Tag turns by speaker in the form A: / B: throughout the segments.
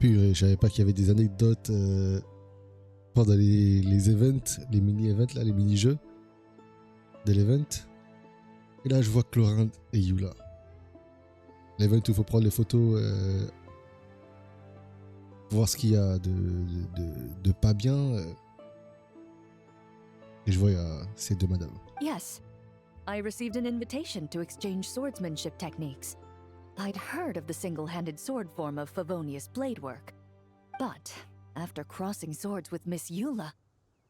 A: Purée, je savais pas qu'il y avait des anecdotes pendant les events, les mini-events, là, les mini-jeux de l'event. Et là, je vois Chlorinde et Yula. L'event où il faut prendre les photos, voir ce qu'il y a de pas bien. Et je vois ces deux madames.
B: Yes, I received an invitation to exchange swordsmanship techniques. I'd heard of the single-handed sword form of Favonius blade work. But after crossing swords with Miss Eula,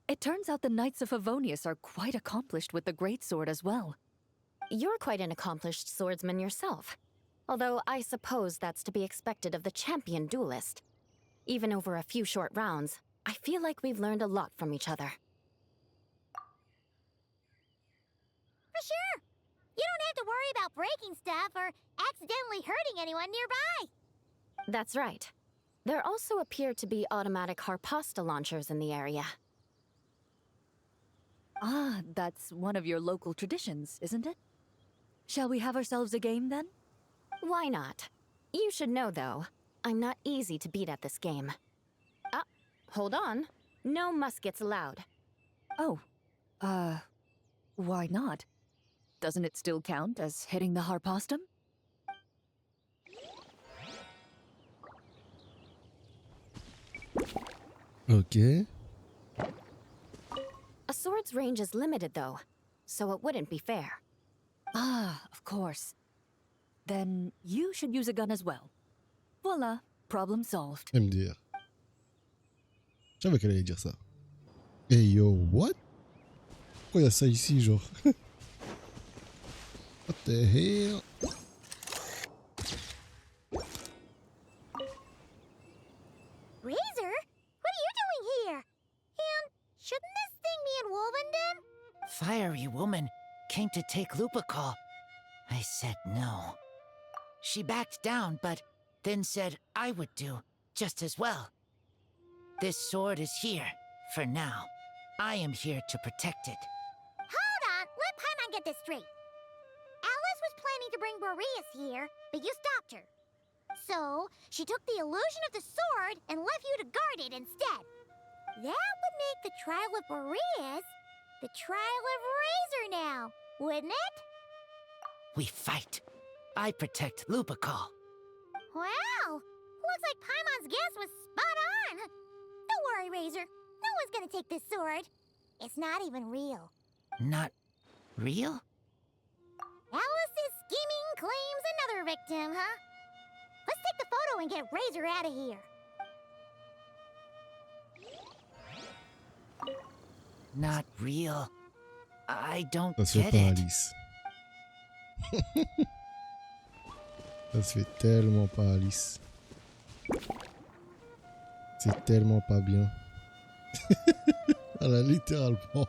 B: it turns out the Knights of Favonius are quite accomplished with the greatsword as well.
C: You're quite an accomplished swordsman yourself. Although I suppose that's to be expected of the champion duelist. Even over a few short rounds, I feel like we've learned a lot from each other.
D: For sure! You don't have to worry about breaking stuff or accidentally hurting anyone nearby.
C: That's right. There also appear to be automatic harpasta launchers in the area.
B: Ah, that's one of your local traditions, isn't it? Shall we have ourselves a game then?
C: Why not? You should know, though, I'm not easy to beat at this game. Ah, hold on. No muskets allowed.
B: Oh, why not? Doesn't it still count as hitting the harpastum?
A: Ok.
C: A sword's range is limited, though, so it wouldn't be fair.
B: Ah, of course. Then you should use a gun as well. Voila, problem solved.
A: MDR. Je savais qu'elle allait dire ça. Hey yo, what? Pourquoi il y a ça ici, genre? What the hell?
D: Razor? What are you doing here? And shouldn't this thing be in Wolvenden?
E: Fiery woman came to take Lupical. I said no. She backed down, but then said I would do just as well. This sword is here, for now. I am here to protect it.
D: Hold on, let Paimon get this straight. Alice was planning to bring Boreas here, but you stopped her. So, she took the illusion of the sword and left you to guard it instead. That would make the trial of Boreas the trial of Razor now, wouldn't it?
E: We fight. I protect Lupical.
D: Wow! Looks like Paimon's guess was spot on. Don't worry, Razor. No one's gonna take this sword. It's not even real.
E: Not real?
D: Alice's scheming claims another victim, huh? Let's take the photo and get Razor out of here.
E: Not real. I don't
A: Ça se fait
E: get
A: pas,
E: it.
A: Alice. Ça se fait tellement pas, Alice. C'est tellement pas bien. Elle a littéralement...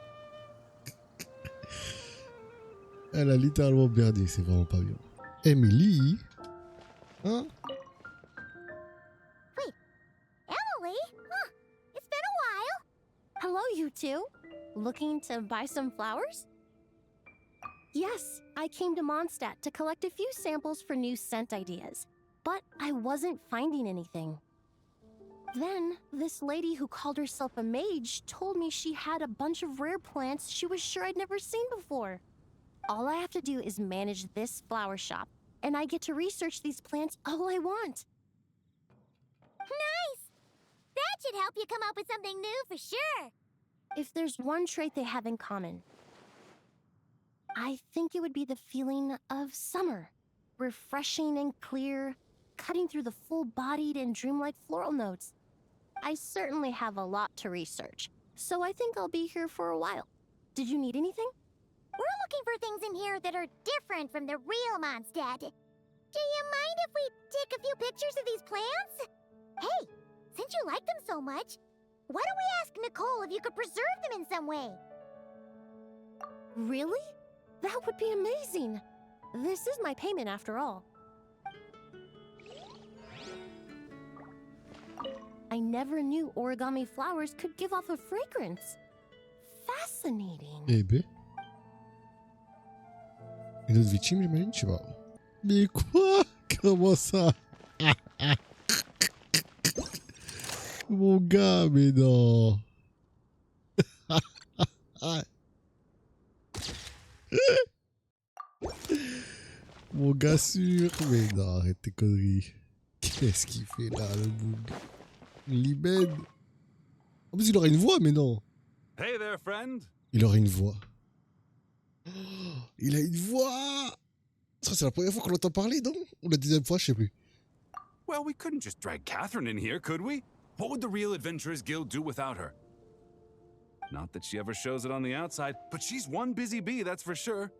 A: Elle a littéralement berdé, c'est vraiment pas bien. Emily? Hein?
D: Wait, Emily? Huh, it's been a while.
F: Hello, you two. Looking to buy some flowers? Yes, I came to Mondstadt to collect a few samples for new scent ideas, but I wasn't finding anything. Then, this lady who called herself a mage told me she had a bunch of rare plants she was sure I'd never seen before. All I have to do is manage this flower shop, and I get to research these plants all I want.
D: Nice! That should help you come up with something new for sure.
F: If there's one trait they have in common, I think it would be the feeling of summer. Refreshing and clear, cutting through the full-bodied and dreamlike floral notes. I certainly have a lot to research, so I think I'll be here for a while. Did you need anything?
D: We're looking for things in here that are different from the real Mondstadt. Do you mind if we take a few pictures of these plants? Hey, since you like them so much, why don't we ask Nicole if you could preserve them in some way?
F: Really? That would be amazing. This is my payment after all. I never knew origami flowers could give off a fragrance. Fascinating.
A: Eh ben. Une autre victime, j'imagine, je sais pas. Mais quoi? Comment ça? Mon gars, mais non. Ah. Mon gars sûr, mais non, arrête tes conneries. Qu'est-ce qu'il fait là, le boug? Libed. En plus, il aurait une voix, mais non.
G: Hey there, friend.
A: Il aurait une voix. Oh, il a une voix. Ça, c'est la première fois qu'on l'entend parler, non? Ou la deuxième fois, je sais plus.
G: Well, we couldn't just drag Catherine in here, could we? What would the real Adventurers Guild do without her? Not that she ever shows it on the outside, but she's one busy bee, that's for sure.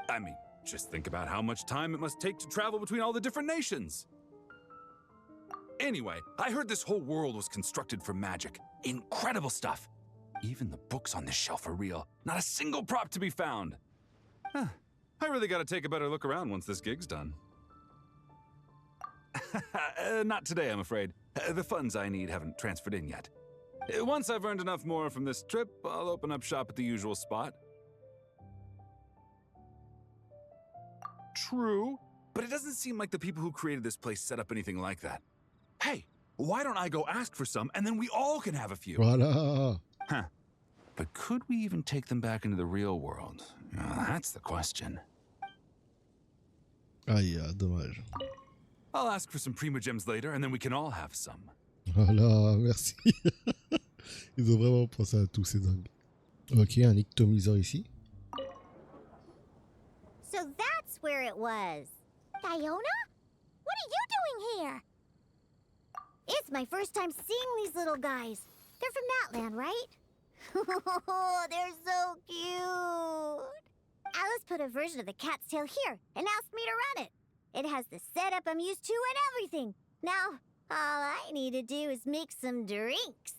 G: I mean, just think about how much time it must take to travel between all the different nations. Anyway, I heard this whole world was constructed for magic. Incredible stuff. Even the books on this shelf are real. Not a single prop to be found. Huh. I really gotta take a better look around once this gig's done. Not today, I'm afraid. The funds I need haven't transferred in yet. Once I've earned enough more from this trip, I'll open up shop at the usual spot. True, but it doesn't seem like the people who created this place set up anything like that. Hey, why don't I go ask for some, and then we all can have a few?
A: Voilà.
G: Huh. But could we even take them back into the real world? That's the question.
A: Aïe, dommage.
G: I'll ask for some Prima Gems later, and then we can all have some.
A: Voilà, merci. Ils ont vraiment pensé à tout, c'est dingue. Ok, un ictomiseur ici.
D: So that's where it was. Fiona? What are you doing here? It's my first time seeing these little guys. They're from that land, right? They're so cute. Alice put a version of the cat's tail here and asked me to run it. It has the setup I'm used to and everything. Now, all I need to do is make some drinks.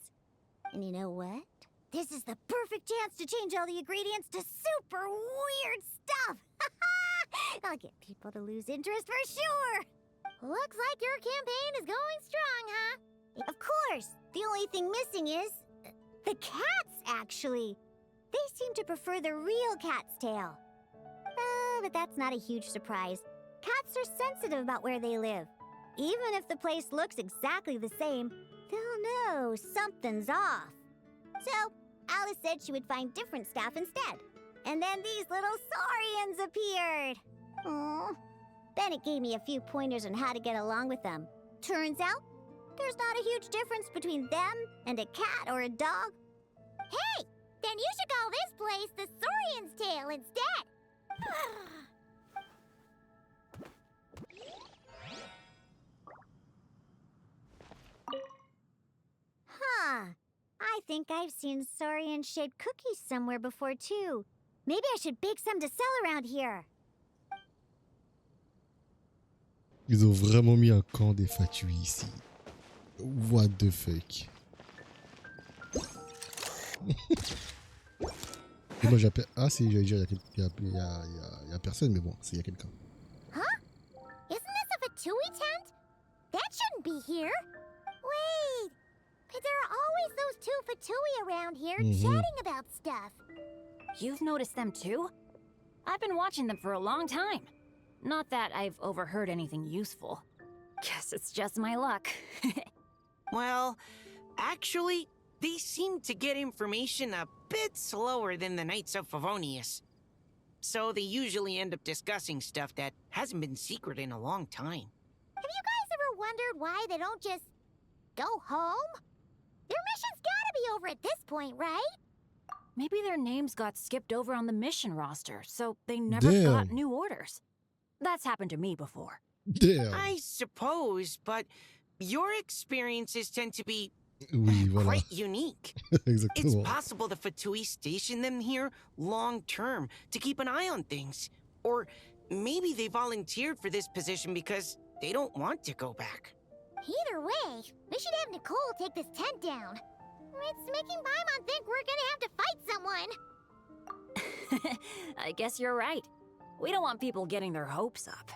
D: And you know what? This is the perfect chance to change all the ingredients to super weird stuff. I'll get people to lose interest for sure. Looks like your campaign is going strong, huh? Of course. The only thing missing is the cats, actually. They seem to prefer the real cat's tail. But that's not a huge surprise. Cats are sensitive about where they live. Even if the place looks exactly the same, they'll know something's off. So, Alice said she would find different staff instead. And then these little saurians appeared. Aww. Bennett gave me a few pointers on how to get along with them. Turns out, there's not a huge difference between them and a cat or a dog. Hey, then you should call this place the Saurian's Tail instead. Huh. I think I've seen saurian-shaped cookies somewhere before, too. Maybe I should bake some to sell around here.
A: Ils ont vraiment mis un camp des fatuis ici. What the fuck. Et moi j'appelle... Ah si, j'allais dire, il y a personne, mais bon, il y a quelqu'un.
D: Huh? Isn't this a Fatui tent? That shouldn't be here. Wait, but there are always those two Fatui around here chatting about stuff.
H: You've noticed them too? I've been watching them for a long time. Not that I've overheard anything useful. Guess it's just my luck.
I: Well, actually, they seem to get information a bit slower than the Knights of Favonius. So they usually end up discussing stuff that hasn't been secret in a long time.
D: Have you guys ever wondered why they don't just go home? Their mission's gotta be over at this point, right?
H: Maybe their names got skipped over on the mission roster, so they never got new orders. That's happened to me before.
A: Damn.
I: I suppose, but your experiences tend to be
A: Oui, voilà.
I: quite unique. It's
A: Exactement.
I: possible the Fatui station them here long term to keep an eye on things. Or maybe they volunteered for this position because they don't want to go back.
D: Either way, we should have Nicole take this tent down. It's making Paimon think we're gonna have to fight someone.
H: I guess you're right. We don't want people getting their hopes up.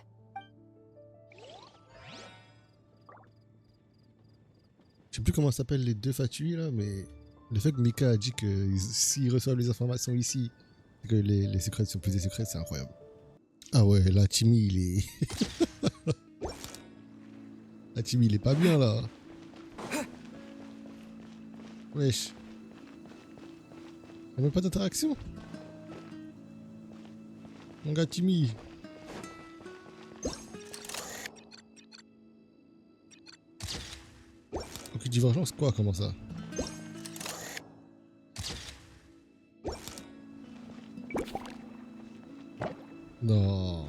A: Je sais plus comment s'appellent les deux fatuis là, mais le fait que Mika a dit que s'ils reçoivent les informations ici, que les secrets sont plus des secrets, c'est incroyable. Ah ouais, là, Timmy, il est... là, Timmy, il est pas bien là. Wesh. Y'a même pas d'interaction. Mon gars Timmy. Ok, divergence quoi? Comment ça? Non.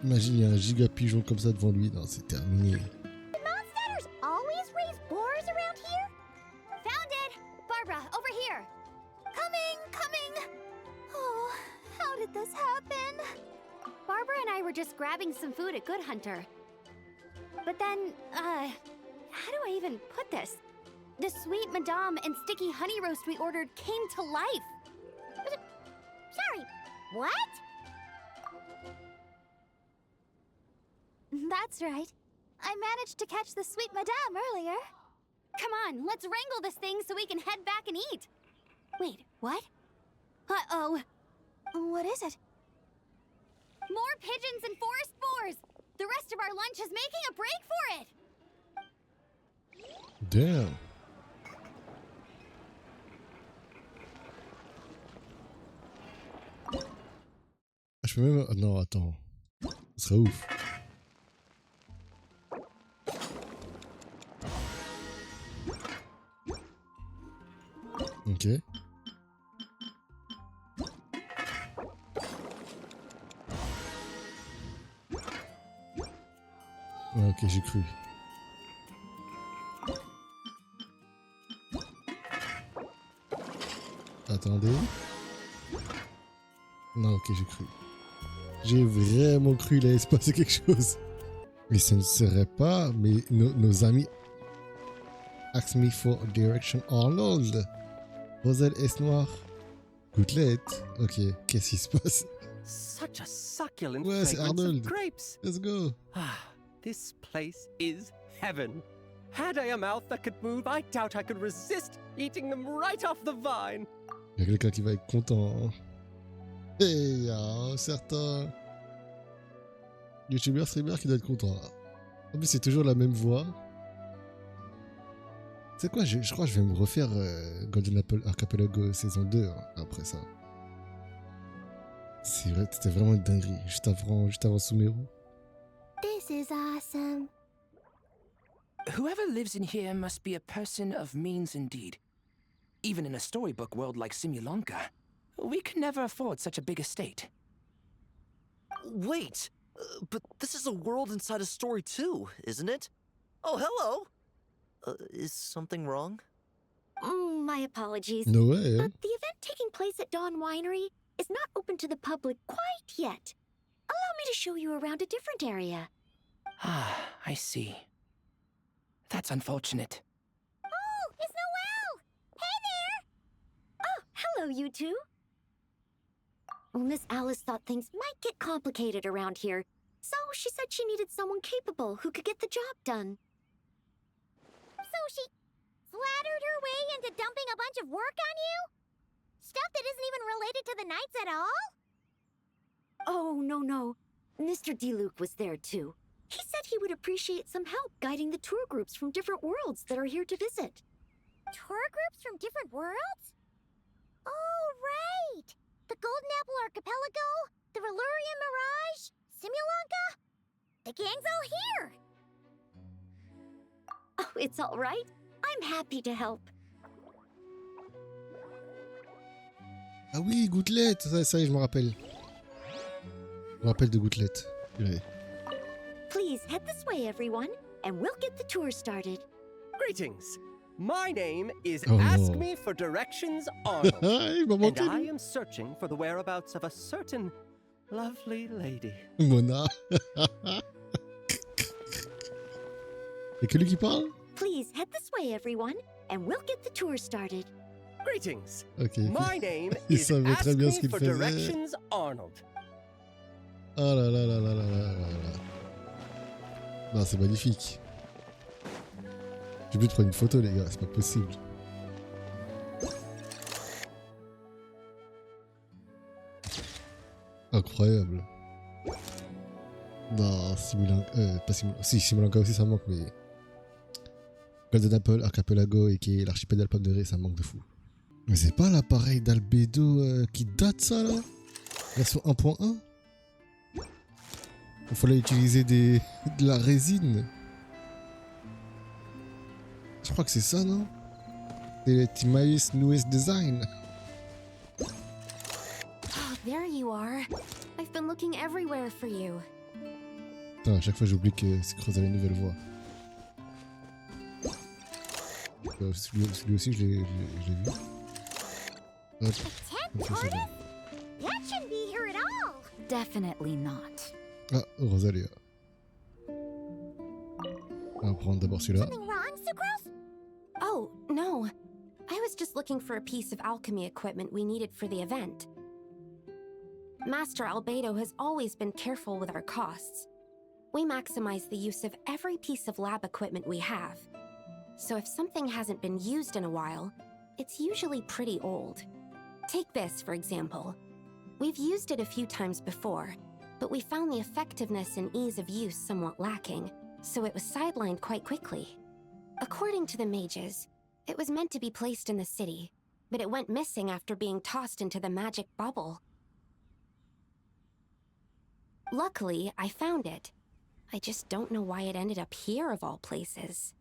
A: Imagine, il y a un giga pigeon comme ça devant lui. Non, c'est terminé.
D: Monsters always raise boars around here?
H: Found it! Barbara, over here! Coming! Oh, how did this happen? Barbara and I were just grabbing some food at Good Hunter. But then, how do I even put this? The sweet madame and sticky honey roast we ordered came to life.
D: Sorry, what?
H: That's right. I managed to catch the sweet madame earlier. Come on, let's wrangle this thing so we can head back and eat. Wait, what? Uh-oh. What is it? More pigeons and forest boars! The rest of our lunch is making a break for it!
A: Damn. Je peux même... Non, attends. Ce serait ouf. Ok. Ouais, ok, j'ai cru. Attendez. Non, ok, j'ai cru. J'ai vraiment cru qu'il allait se passer quelque chose. Mais ce ne serait pas... Mais nos amis... Ask me for direction Arnold. Roselle est noire. Gouttelette. Ok, qu'est-ce qui se passe?
J: Such a succulent
A: Ouais, c'est
J: fragrance
A: Arnold.
J: of grapes.
A: Let's go.
J: Ah, this place is heaven. Had I a mouth that could move, I doubt I could resist eating them right off the vine.
A: Il y a quelqu'un qui va être content. Et il y a un certain youtubeur, streamer qui doit être content. En plus, c'est toujours la même voix. Tu sais quoi, je crois que je vais me refaire Golden Apple Archipelago saison 2 hein, après ça. C'est vrai, c'était vraiment une dinguerie. Juste avant Sumeru.
F: This is awesome.
K: Whoever lives in here must be a person of means indeed. Even in a storybook world like Simulanka, we could never afford such a big estate.
L: Wait, but this is a world inside a story too, isn't it? Oh, hello! Is something wrong?
F: My apologies.
A: No way.
F: But the event taking place at Dawn Winery is not open to the public quite yet. Allow me to show you around a different area.
K: Ah, I see. That's unfortunate.
D: Oh, it's Noelle! Hey there!
F: Oh, hello, you two. Well, Miss Alice thought things might get complicated around here, so she said she needed someone capable who could get the job done.
D: So she flattered her way into dumping a bunch of work on you? Stuff that isn't even related to the Knights at all?
F: Oh, no. Mr. DeLuke was there, too. He said he would appreciate some help guiding the tour groups from different worlds that are here to visit.
D: Tour groups from different worlds? Oh, right! The Golden Apple Archipelago, the Valurian Mirage, Simulanka. The gang's all here!
F: Oh, it's all right. I'm happy to help.
A: Ah oui, Gouttelette. Ça y est, je me rappelle. Je me rappelle de Gouttelette. Ouais.
F: Please head this way, everyone, and we'll get the tour started.
J: Greetings. My name is
A: Oh,
J: Ask
A: no.
J: Me for Directions Arnold.
A: Il m'a
J: And
A: manqué.
J: I am searching for the whereabouts of a certain lovely lady.
A: Mona. Y'a que lui qui parle?
F: Please head this way, everyone, and we'll get the tour started.
J: Greetings.
A: Ok.
J: My name
A: Il
J: is
A: savait
J: Ask
A: très bien
J: Me
A: ce qu'il
J: for
A: faisait.
J: Directions Arnold.
A: Oh là là là là là là là là. Non, c'est magnifique. J'ai oublié de prendre une photo, les gars, c'est pas possible. Incroyable. Non, Simulanka. Pas Simulanka. Si, Simulanka aussi, ça manque, mais. Golden Apple, Archipelago et qui est l'archipel d'Alpine de Ré, ça me manque de fou. Mais c'est pas l'appareil d'Albedo qui date ça là? Version 1.1? Il fallait utiliser de la résine. Je crois que c'est ça, non? C'est le Timaeus Newest Design.
C: Oh, there you are. I've been looking everywhere for you.
A: Putain, à chaque fois j'oublie que c'est Creuse avait une nouvelle voix. Celui aussi, je l'ai vu. Hop.
D: A 10th tortoise? That shouldn't be here at all.
B: Definitely not.
A: Ah, Rosalia. On va prendre d'abord celui-là.
D: Something wrong, Sucrose?
F: Oh, no. I was just looking for a piece of alchemy equipment we needed for the event. Master Albedo has always been careful with our costs. We maximize the use of every piece of lab equipment we have. So if something hasn't been used in a while, it's usually pretty old. Take this, for example. We've used it a few times before, but we found the effectiveness and ease of use somewhat lacking, so it was sidelined quite quickly. According to the mages, it was meant to be placed in the city, but it went missing after being tossed into the magic bubble. Luckily, I found it. I just don't know why it ended up here of all places.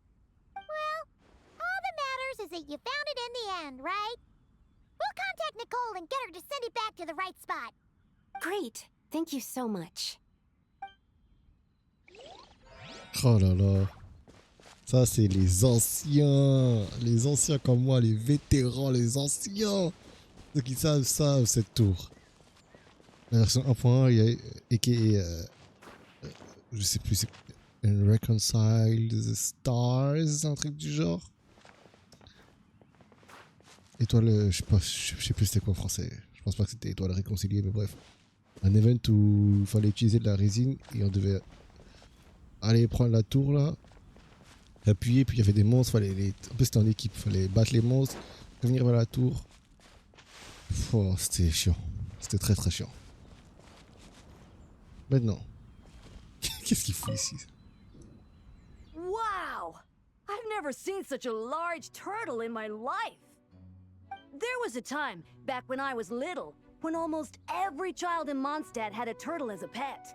D: Well, all that matters is that you found it in the end, right? We'll contact Nicole and get her to send it back to the right spot.
F: Great. Thank you so much.
A: Oh là là. Ça, c'est les anciens. Les anciens comme moi, les vétérans, les anciens. Ceux qui savent cette tour. La version 1.1, il y a je sais plus, c'est Reconcile the Stars, un truc du genre. Étoile, je sais plus c'était quoi en français. Je pense pas que c'était étoile réconciliée, mais bref. Un event où il fallait utiliser de la résine et on devait aller prendre la tour là, appuyer, puis il y avait des monstres, en plus c'était en équipe, il fallait battre les monstres, revenir vers la tour. Oh, c'était chiant. C'était très très chiant. Maintenant, qu'est-ce qu'il fout ici?
M: Wow! I've never seen such a large turtle in my life. There was a time, back when I was little, when almost every child in Mondstadt had a turtle as a pet.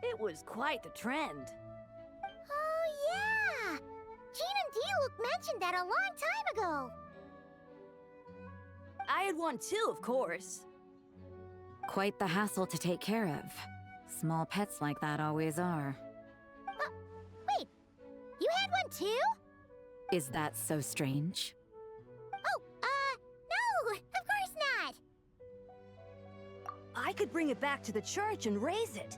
M: It was quite the trend.
D: Oh, yeah! Jean and D-Luke mentioned that a long time ago.
M: I had one too, of course.
B: Quite the hassle to take care of. Small pets like that always are.
D: Wait, you had one too?
B: Is that so strange?
D: Oh, no, of course not.
M: I could bring it back to the church and raise it.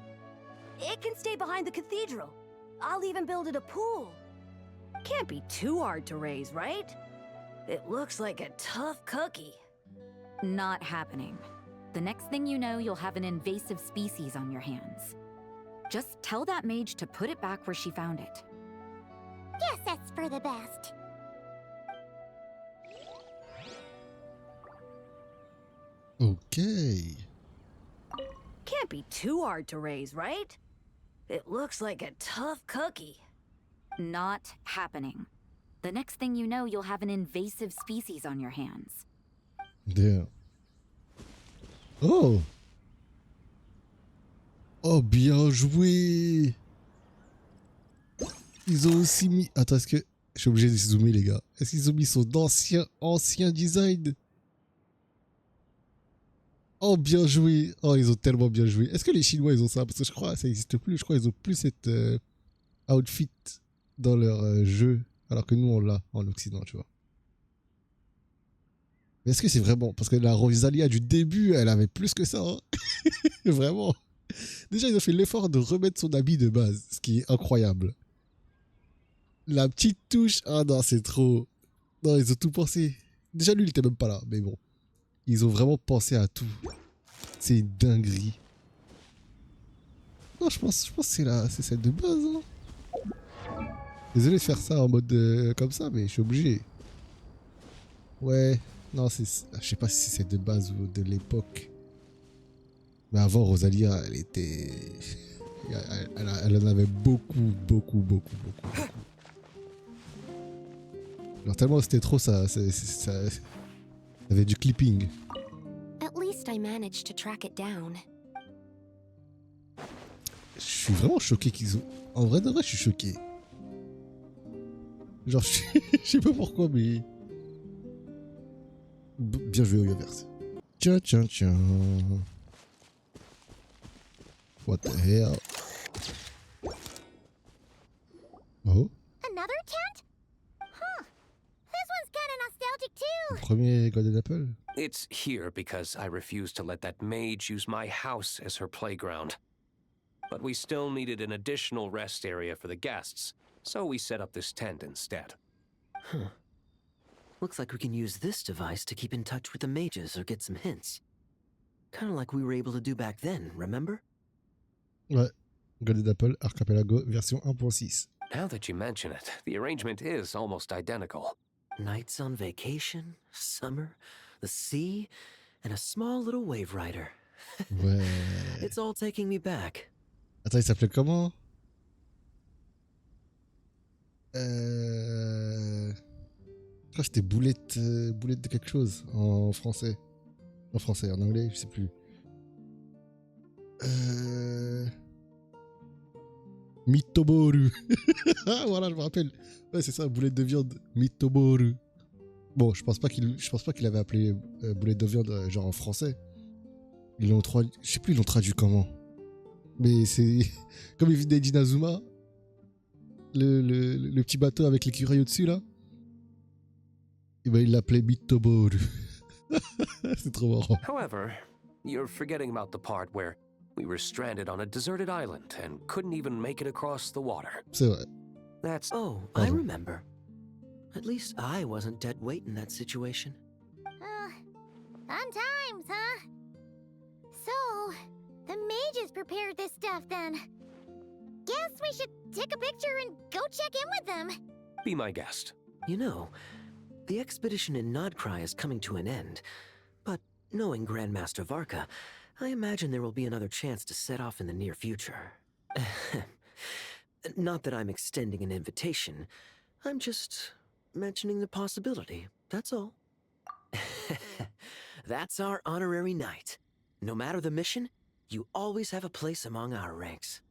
M: It can stay behind the cathedral. I'll even build it a pool. Can't be too hard to raise, right? It looks like a tough cookie.
B: Not happening. The next thing you know, you'll have an invasive species on your hands. Just tell that mage to put it back where she found it.
D: Guess that's for the best.
A: Okay.
M: Can't be too hard to raise, right? It looks like a tough cookie.
B: Not happening. The next thing you know, you'll have an invasive species on your hands.
A: Damn. Oh! Oh, bien joué! Ils ont aussi mis... Attends, est-ce que... Je suis obligé de zoomer, les gars. Est-ce qu'ils ont mis son ancien design? Oh, bien joué! Oh, ils ont tellement bien joué. Est-ce que les Chinois, ils ont ça? Parce que je crois que ça n'existe plus. Je crois qu'ils ont plus cette outfit dans leur jeu. Alors que nous, on l'a en Occident, tu vois. Mais est-ce que c'est vraiment... Parce que la Rosalia du début, elle avait plus que ça. Hein. Vraiment. Déjà, ils ont fait l'effort de remettre son habit de base, ce qui est incroyable. La petite touche... Ah non, c'est trop... Non, ils ont tout pensé. Déjà, lui, il était même pas là, mais bon. Ils ont vraiment pensé à tout. C'est une dinguerie. Non, je pense que c'est celle de base. Hein. Désolé de faire ça en mode comme ça, mais je suis obligé. Ouais... Non, je sais pas si c'est de base ou de l'époque. Mais avant, Rosalia, elle était... Elle en avait beaucoup. Genre tellement c'était trop, ça avait du clipping.
C: At least I managed to track it down.
A: Je suis vraiment choqué qu'ils ont... En vrai de vrai, je suis choqué. Genre, je sais pas pourquoi, mais... Bien joué au Yoverse. Tiens. What the hell? Oh,
D: Another tent? Huh. This one's kind of nostalgic too.
A: le premier Golden Apple?
J: It's here because I refused to let that mage use my house as her playground. But we still needed an additional rest area for the guests, so we set up this tent instead.
N: Huh. Looks like we can use this device to keep in touch with the mages or get some hints. Kind of like we were able to do back then, remember?
A: Ouais. Golden Apple Archipelago version 1.6.
J: Now that you mention it, the arrangement is almost identical.
N: Nights on vacation, summer, the sea, and a small little wave rider.
A: Ouais.
N: It's all taking me back.
A: Attends, il s'appelait comment? Je crois que c'était boulette de quelque chose en français. En français, en anglais, je sais plus. Mitoboru. Voilà, je me rappelle. Ouais, c'est ça, boulette de viande. Mitoboru. Bon, je pense pas qu'il avait appelé boulette de viande genre en français. Je sais plus, ils l'ont traduit comment. Mais c'est comme il venait d'Inazuma, le petit bateau avec l'écureuil au-dessus là. Et ben il l'appelait Mitoboru. C'est trop marrant.
J: However, you're forgetting about the part where we were stranded on a deserted island and couldn't even make it across the water.
A: C'est vrai.
J: That's...
N: Oh, I remember. At least I wasn't dead weight in that situation.
D: Fun times, huh? So, the mages prepared this stuff then. Guess we should take a picture and go check in with them.
J: Be my guest.
N: You know, the expedition in Nodcry is coming to an end, but knowing Grandmaster Varka, I imagine there will be another chance to set off in the near future. Not that I'm extending an invitation, I'm just mentioning the possibility, that's all. That's our honorary knight. No matter the mission, you always have a place among our ranks.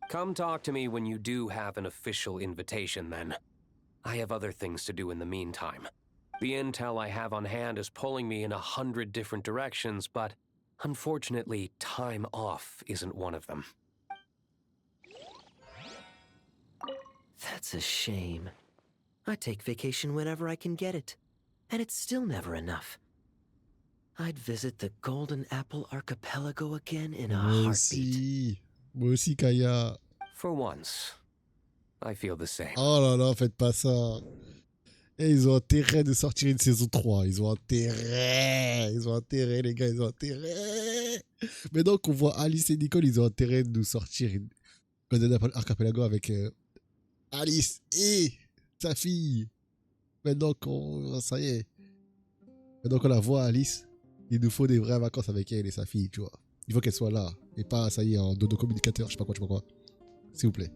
J: Come talk to me when you do have an official invitation, then. I have other things to do in the meantime. The intel I have on hand is pulling me in 100 different directions, but unfortunately, time off isn't one of them.
N: That's a shame. I take vacation whenever I can get it, and it's still never enough. I'd visit the Golden Apple Archipelago again in a heartbeat.
A: Moi aussi, Kaya.
J: For once, I feel the same.
A: Oh là là, faites pas ça. Et ils ont intérêt de sortir une saison 3. Ils ont intérêt, les gars, ils ont intérêt. Maintenant qu'on voit Alice et Nicole, ils ont intérêt de nous sortir une Golden Apple Archipelago avec Alice et sa fille. Maintenant ça y est. Maintenant qu'on la voit, Alice, il nous faut des vraies vacances avec elle et sa fille, tu vois. Il faut qu'elle soit là. Et pas, ça y est, en dodo communicateur, je sais pas quoi. S'il vous plaît.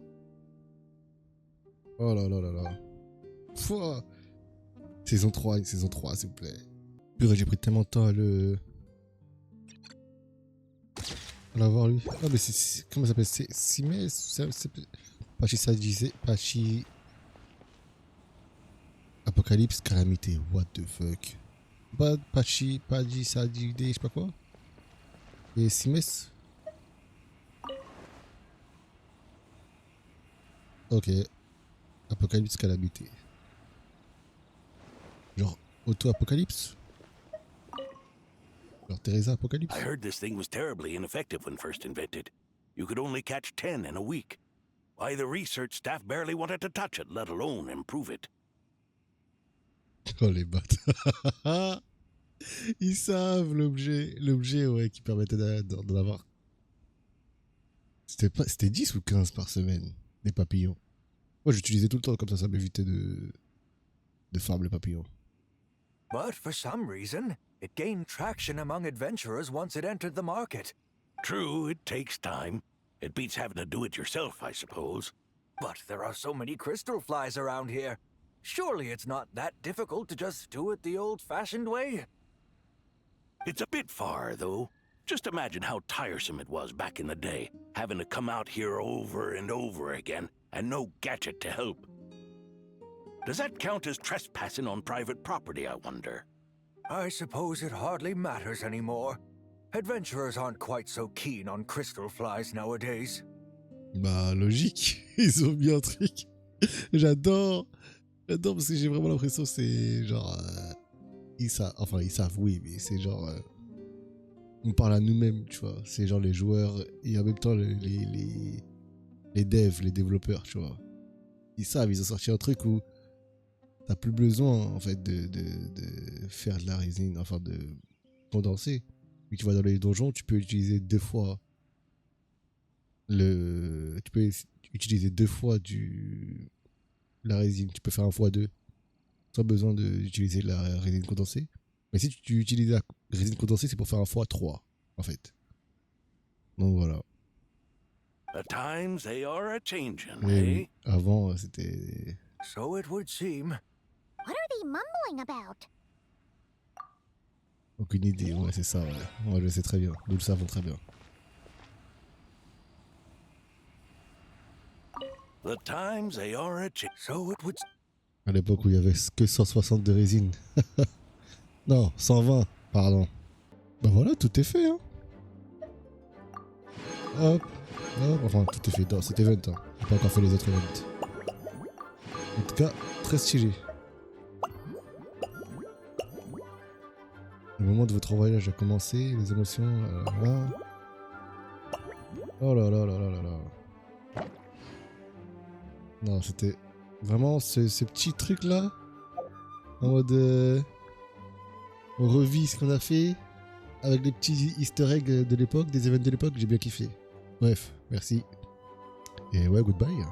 A: Oh là là là là. Pouah. Saison 3, s'il vous plaît. Purée, j'ai pris tellement de temps à l'avoir lui. Ah mais c'est... Comment ça s'appelle? C'est Simès? Pachi... Apocalypse, calamité. What the fuck? Pachi, Sadidé, je sais pas quoi. Et Simès? Ok. Apocalypse, calamité. Genre auto-apocalypse? Genre Teresa Apocalypse?
O: I heard this thing was terribly ineffective when first invented. You could only catch 10 in a week. Why, the research staff barely wanted to touch it, let alone improve it.
A: Oh les bâtards. Ils savent l'objet ouais, qui permettait d'en avoir. C'était 10 ou 15 par semaine, des papillons. Moi j'utilisais tout le temps comme ça m'évitait de farm les papillons.
P: But for some reason, it gained traction among adventurers once it entered the market.
O: True, it takes time. It beats having to do it yourself, I suppose.
P: But there are so many crystal flies around here. Surely it's not that difficult to just do it the old-fashioned way?
O: It's a bit far, though. Just imagine how tiresome it was back in the day, having to come out here over and over again, and no gadget to help. Does that count as trespassing on private property, I wonder?
P: I suppose it hardly matters anymore. Adventurers aren't quite so keen on crystal flies nowadays.
A: Bah, logique. Ils ont mis un truc. J'adore. J'adore parce que j'ai vraiment l'impression que c'est genre... ils savent, oui, mais c'est genre... on parle à nous-mêmes, tu vois. C'est genre les joueurs et en même temps les devs, les développeurs, tu vois. Ils savent, ils ont sorti un truc où t'as plus besoin, en fait, de faire de la résine, enfin, de condenser. Et tu vas dans les donjons, tu peux utiliser 2 fois tu peux utiliser 2 fois la résine. Tu peux faire 1x2 sans besoin d'utiliser la résine condensée. Mais si tu utilises la résine condensée, c'est pour faire 1x3 en fait. Donc voilà.
O: The times they are a changing,
A: Oui, avant c'était...
P: So it would seem.
D: What are they mumbling about?
A: Aucune idée, ouais c'est ça, ouais. Ouais, je le sais très bien, nous le savons très bien.
O: The times they are a
P: So it would...
A: À l'époque où il y avait que 160 de résine. Non, 120, pardon. Bah voilà, tout est fait, hein. Hop, hop, enfin tout est fait dans cet event, hein. J'ai pas encore fait les autres events. En tout cas, très stylé. Le moment de votre voyage a commencé, les émotions, là. Oh là là là là là là. Non, c'était vraiment ce petit truc là. En mode... on revit ce qu'on a fait avec les petits easter eggs de l'époque, des événements de l'époque, j'ai bien kiffé. Bref, merci. Et ouais, goodbye.